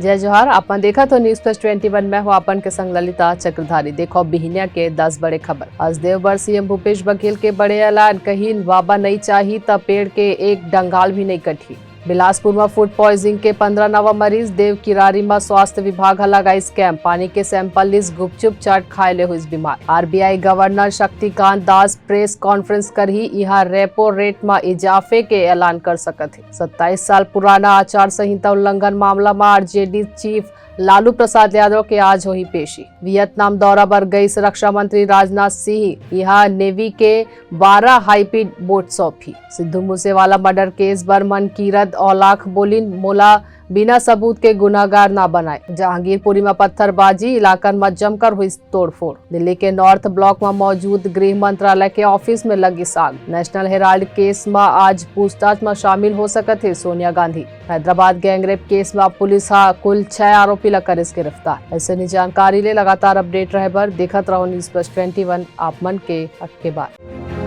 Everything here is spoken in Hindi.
जय जोहार। अपन देखा तो न्यूज प्लस 21 में हो अपन के संग ललिता चक्रधारी। देखो बिहनिया के 10 बड़े खबर। आज देवबर सीएम भूपेश बघेल के बड़े ऐलान, कहीं बाबा नहीं चाही तब पेड़ के एक डंगाल भी नहीं कटी। बिलासपुर में फूड पॉइजनिंग के 15 नवा मरीज। देव किरारी में स्वास्थ्य विभाग लगाई कैंप। पानी के सैंपल लिस गुपचुप चाट खाए ले हुई बीमार। RBI governor Shaktikanta Das press conference कर ही यहाँ रेपो रेट में इजाफे के ऐलान कर सकत है। 27 साल पुराना आचार संहिता उल्लंघन मामला में आरजेडी चीफ लालू प्रसाद यादव के आज हुई पेशी। वियतनाम दौरा पर गई रक्षा मंत्री राजनाथ सिंह यहाँ नेवी के 12 हाईस्पीड बोट सौंपी। सिद्धू मूसेवाला मर्डर केस पर मनकीरत औलाख बोलिन मोला बिना सबूत के गुनाहगार ना बनाए। जहांगीरपुरी में पत्थरबाजी, इलाकन में जमकर हुई तोड़फोड़। दिल्ली के नॉर्थ ब्लॉक में मौजूद गृह मंत्रालय के ऑफिस में लगी आग। नेशनल हेराल्ड केस में आज पूछताछ में शामिल हो सकते थे सोनिया गांधी। हैदराबाद गैंगरेप केस में पुलिस कुल 6 आरोपी लकर गिरफ्तार। ऐसे जानकारी ले लगातार अपडेट रहे पर देखत रहो न्यूज प्लस 21 आप मन के अटके बाद।